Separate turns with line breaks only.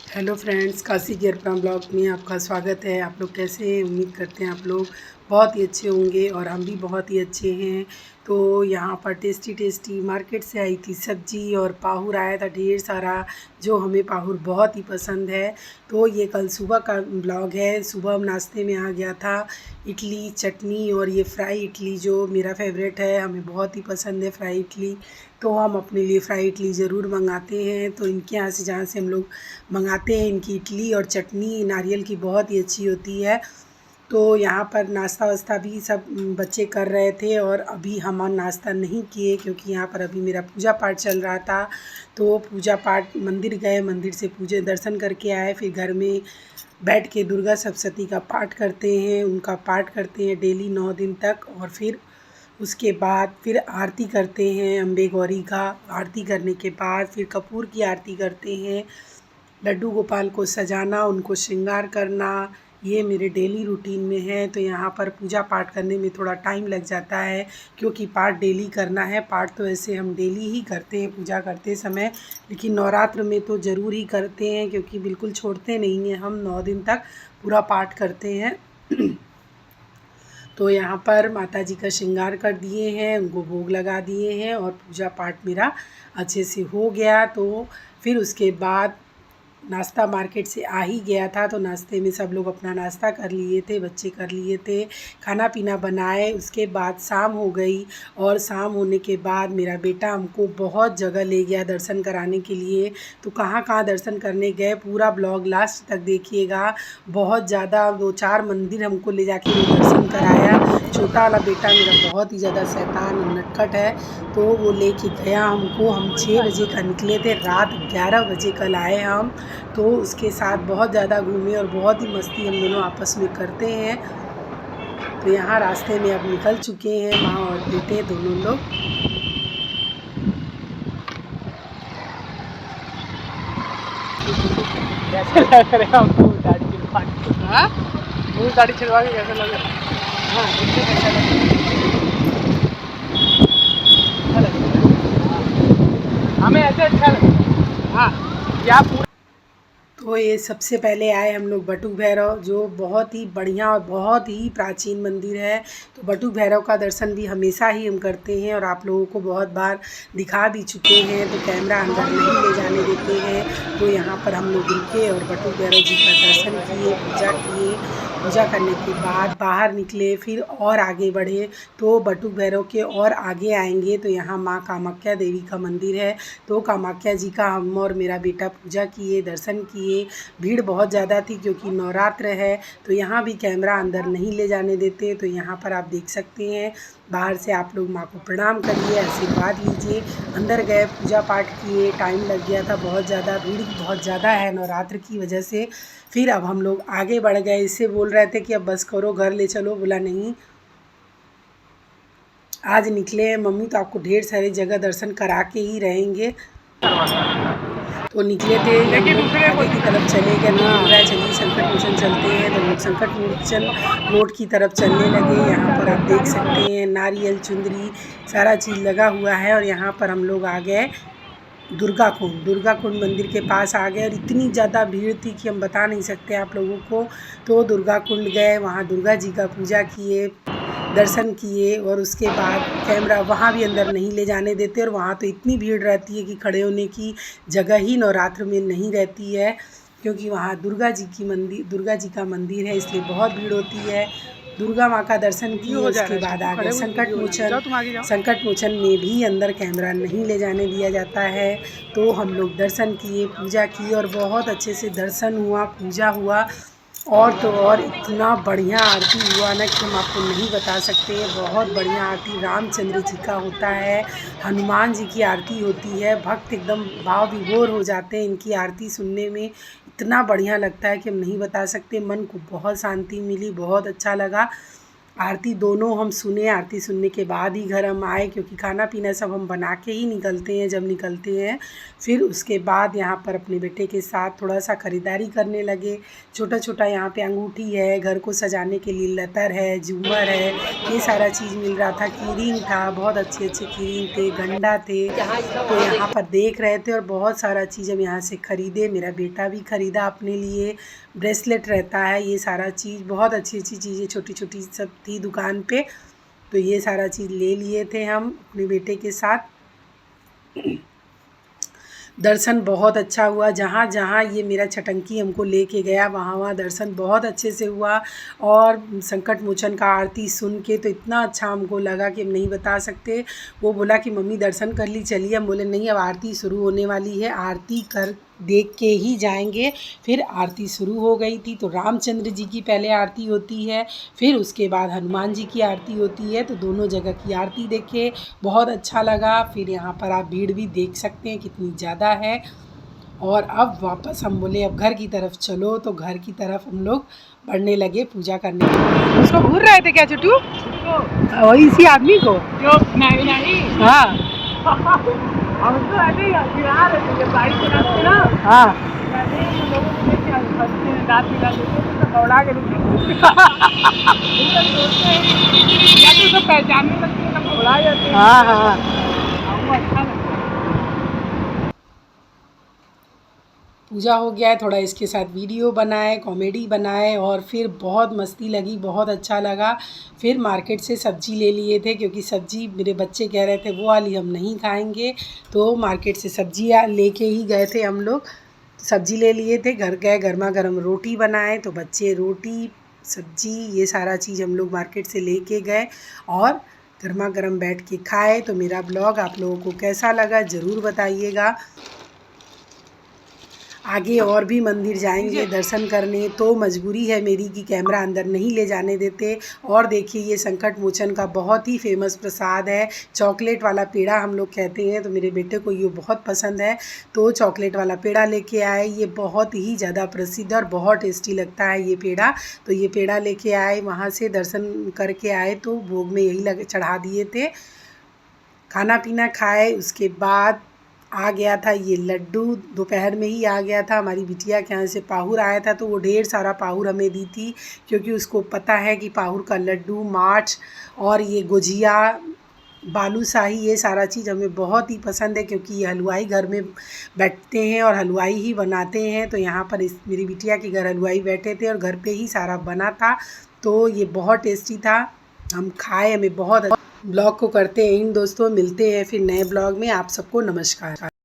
Hello friends, Kashi की Arpana blog में आपका स्वागत है। आप लोग कैसे हैं? उम्मीद करते हैं आप लोग बहुत ही अच्छे होंगे और हम भी बहुत ही अच्छे हैं। तो यहाँ पर टेस्टी टेस्टी मार्केट से आई थी सब्जी और पाहुर आया था ढेर सारा, जो हमें पाहुर बहुत ही पसंद है। तो ये कल सुबह का ब्लॉग है। सुबह हम नाश्ते में आ गया था इडली चटनी और ये फ्राई इडली, जो मेरा फेवरेट है, हमें बहुत ही पसंद है फ्राई इडली। तो हम अपने लिए फ्राई इडली ज़रूर मंगाते हैं। तो इनके यहाँ से, जहाँ से हम लोग मंगाते हैं, इनकी इडली और चटनी नारियल की बहुत ही अच्छी होती है। तो यहाँ पर नाश्ता वास्ता भी सब बच्चे कर रहे थे और अभी हम नाश्ता नहीं किए, क्योंकि यहाँ पर अभी मेरा पूजा पाठ चल रहा था। तो पूजा पाठ मंदिर गए, मंदिर से पूजे दर्शन करके आए, फिर घर में बैठ के दुर्गा सप्तशती का पाठ करते हैं। उनका पाठ करते हैं डेली 9 दिन तक, और फिर उसके बाद फिर आरती करते हैं अम्बे गौरी का। आरती करने के बाद फिर कपूर की आरती करते हैं। लड्डू गोपाल को सजाना, उनको श्रृंगार करना, ये मेरे डेली रूटीन में है। तो यहाँ पर पूजा पाठ करने में थोड़ा टाइम लग जाता है, क्योंकि पाठ डेली करना है। पाठ तो ऐसे हम डेली ही करते हैं पूजा करते समय, लेकिन नवरात्र में तो ज़रूर ही करते हैं, क्योंकि बिल्कुल छोड़ते नहीं हैं। हम 9 दिन तक पूरा पाठ करते हैं। तो यहाँ पर माता जी का श्रृंगार कर दिए हैं, उनको भोग लगा दिए हैं और पूजा पाठ मेरा अच्छे से हो गया। तो फिर उसके बाद नाश्ता मार्केट से आ ही गया था, तो नाश्ते में सब लोग अपना नाश्ता कर लिए थे, बच्चे कर लिए थे, खाना पीना बनाए। उसके बाद शाम हो गई, और शाम होने के बाद मेरा बेटा हमको बहुत जगह ले गया दर्शन कराने के लिए। तो कहाँ कहाँ दर्शन करने गए, पूरा ब्लॉग लास्ट तक देखिएगा। बहुत ज़्यादा 2-4 मंदिर हमको ले जाके दर्शन कराया। छोटा वाला बेटा मेरा बहुत ही ज़्यादा शैतान नटखट है, तो वो लेके गया हमको। हम 6 बजे का निकले थे, रात 11 बजे कल आए हम। तो उसके साथ बहुत ज़्यादा घूमे और बहुत ही मस्ती हम दोनों आपस में करते हैं। तो यहाँ रास्ते में अब निकल चुके हैं माँ और बेटे दोनों लोग।
कैसे लग रहे हैं आपको दाढ़ी छिलवा के? हाँ, मुँह दाढ़ी छिलवा के कैसे लग रहा है? हाँ, देखिए कैसा लग रहा है। अच्छा लग रहा है, हमें ऐसे अच्छा लग रहा है। हाँ, क्या पूरा।
तो ये सबसे पहले आए हम लोग बटुक भैरव, जो बहुत ही बढ़िया और बहुत ही प्राचीन मंदिर है। तो बटुक भैरव का दर्शन भी हमेशा ही हम करते हैं, और आप लोगों को बहुत बार दिखा भी चुके हैं। तो कैमरा अंदर नहीं ले जाने देते हैं। तो यहाँ पर हम लोग रुके और बटुक भैरव जी का दर्शन किए, पूजा किए। पूजा करने के बाद बाहर निकले, फिर और आगे बढ़े। तो बटुक भैरव के और आगे आएंगे तो यहाँ माँ कामाख्या देवी का मंदिर है। तो कामाख्या जी का हम और मेरा बेटा पूजा किए, दर्शन किए। भीड़ बहुत ज़्यादा थी, क्योंकि नवरात्र है। तो यहाँ भी कैमरा अंदर नहीं ले जाने देते। तो यहाँ पर आप देख सकते हैं, बाहर से आप लोग माँ को प्रणाम करिए, आशीर्वाद लीजिए। अंदर गए, पूजा पाठ किए, टाइम लग गया था बहुत ज़्यादा, भीड़ बहुत ज़्यादा है नवरात्र की वजह से। फिर अब हम लोग आगे बढ़ गए। इससे बोल रहे थे कि अब बस करो, घर ले चलो। बोला नहीं, आज निकले हैं मम्मी, तो आपको ढेर सारी जगह दर्शन करा के ही रहेंगे। तो निकले थे हम लोग, आगे की तरफ चले गए। तो बोल रहा है चलिए संकट मोचन चलते हैं। तो लोग संकट मोचन रोड की तरफ चलने लगे। यहाँ पर आप देख सकते हैं नारियल चुंदरी सारा चीज़ लगा हुआ है। और यहाँ पर हम लोग आ गए दुर्गा कुंड मंदिर के पास आ गए, और इतनी ज़्यादा भीड़ थी कि हम बता नहीं सकते आप लोगों को। तो दुर्गा कुंड गए, वहाँ दुर्गा जी का पूजा किए, दर्शन किए, और उसके बाद कैमरा वहाँ भी अंदर नहीं ले जाने देते। और वहाँ तो इतनी भीड़ रहती है कि खड़े होने की जगह ही नवरात्र में नहीं रहती है, क्योंकि वहाँ दुर्गा जी का मंदिर है, इसलिए बहुत भीड़ होती है। दुर्गा माँ का दर्शन किए, उसके बाद आ गए संकट मोचन में भी अंदर कैमरा नहीं ले जाने दिया जाता है। तो हम लोग दर्शन किए, पूजा की, और बहुत अच्छे से दर्शन हुआ, पूजा हुआ। और तो और इतना बढ़िया आरती हुआ ना कि हम आपको नहीं बता सकते हैं। बहुत बढ़िया आरती रामचंद्र जी का होता है, हनुमान जी की आरती होती है। भक्त एकदम भाव विभोर हो जाते हैं इनकी आरती सुनने में। इतना बढ़िया लगता है कि हम नहीं बता सकते। मन को बहुत शांति मिली, बहुत अच्छा लगा। आरती दोनों हम सुने। आरती सुनने के बाद ही घर हम आए, क्योंकि खाना पीना सब हम बना के ही निकलते हैं जब निकलते हैं। फिर उसके बाद यहाँ पर अपने बेटे के साथ थोड़ा सा ख़रीदारी करने लगे। छोटा छोटा यहाँ पे अंगूठी है, घर को सजाने के लिए लतर है, झूमर है, ये सारा चीज़ मिल रहा था। कीरिंग था, बहुत अच्छे अच्छे कीरिंग थे, गंडा थे, तो यहाँ पर देख रहे थे और बहुत सारा चीज़ हम यहाँ से ख़रीदे। मेरा बेटा भी ख़रीदा अपने लिए, ब्रेसलेट रहता है, ये सारा चीज़, बहुत अच्छी अच्छी चीज़ें छोटी छोटी सब थी दुकान पे। तो ये सारा चीज़ ले लिए थे हम अपने बेटे के साथ। दर्शन बहुत अच्छा हुआ। जहाँ जहाँ ये मेरा छटंकी हमको लेके गया वहाँ वहाँ दर्शन बहुत अच्छे से हुआ। और संकट मोचन का आरती सुन के तो इतना अच्छा हमको लगा कि हम नहीं बता सकते। वो बोला कि मम्मी दर्शन कर ली, चलिए। हम बोले नहीं, अब आरती शुरू होने वाली है, आरती कर देख के ही जाएंगे। फिर आरती शुरू हो गई थी। तो रामचंद्र जी की पहले आरती होती है, फिर उसके बाद हनुमान जी की आरती होती है। तो दोनों जगह की आरती देखे, बहुत अच्छा लगा। फिर यहाँ पर आप भीड़ भी देख सकते हैं कितनी ज़्यादा है। और अब वापस हम बोले अब घर की तरफ चलो, तो घर की तरफ हम लोग बढ़ने लगे पूजा करने के लिए। उसको घूर रहे थे क्या चुटू? वही इसी आदमी को जो नहीं। हाँ हम तो ऐसे ही गिरा रहे थे बाइक चलाते ना। हाँ रात मिला तो दौड़ा के या तो सब पहचानने लगते हैं, सब दौड़ा जाते हैं। हाँ हाँ अच्छा लगता है। पूजा हो गया है, थोड़ा इसके साथ वीडियो बनाए, कॉमेडी बनाए, और फिर बहुत मस्ती लगी, बहुत अच्छा लगा। फिर मार्केट से सब्ज़ी ले लिए थे, क्योंकि सब्ज़ी मेरे बच्चे कह रहे थे वो वाली हम नहीं खाएंगे। तो मार्केट से सब्ज़ी लेके ही गए थे हम लोग। सब्ज़ी ले लिए थे, घर गए, गर्मा गर्म रोटी बनाए। तो बच्चे रोटी सब्ज़ी ये सारा चीज़ हम लोग मार्केट से लेके गए और गर्मा गर्म बैठ के खाए। तो मेरा ब्लॉग आप लोगों को कैसा लगा ज़रूर बताइएगा। आगे और भी मंदिर जाएंगे दर्शन करने, तो मजबूरी है मेरी कि कैमरा अंदर नहीं ले जाने देते। और देखिए ये संकट मोचन का बहुत ही फेमस प्रसाद है, चॉकलेट वाला पेड़ा हम लोग कहते हैं। तो मेरे बेटे को ये बहुत पसंद है, तो चॉकलेट वाला पेड़ा लेके आए। ये बहुत ही ज़्यादा प्रसिद्ध और बहुत टेस्टी लगता है ये पेड़ा। तो ये पेड़ा लेके आए, वहाँ से दर्शन करके आए, तो भोग में यही लगे चढ़ा दिए थे। खाना पीना खाए, उसके बाद आ गया था ये लड्डू, दोपहर में ही आ गया था। हमारी बिटिया के यहाँ से पाहुर आया था, तो वो ढेर सारा पाहुर हमें दी थी, क्योंकि उसको पता है कि पाहुर का लड्डू, माठ और ये गुजिया, बालूशाही, ये सारा चीज़ हमें बहुत ही पसंद है, क्योंकि ये हलवाई घर में बैठते हैं और हलवाई ही बनाते हैं। तो यहाँ पर मेरी बिटिया के घर हलवाई बैठे थे और घर पे ही सारा बना था। तो ये बहुत टेस्टी था, हम खाए, हमें बहुत। ब्लॉग को करते हैं इन दोस्तों, मिलते हैं फिर नए ब्लॉग में। आप सबको नमस्कार।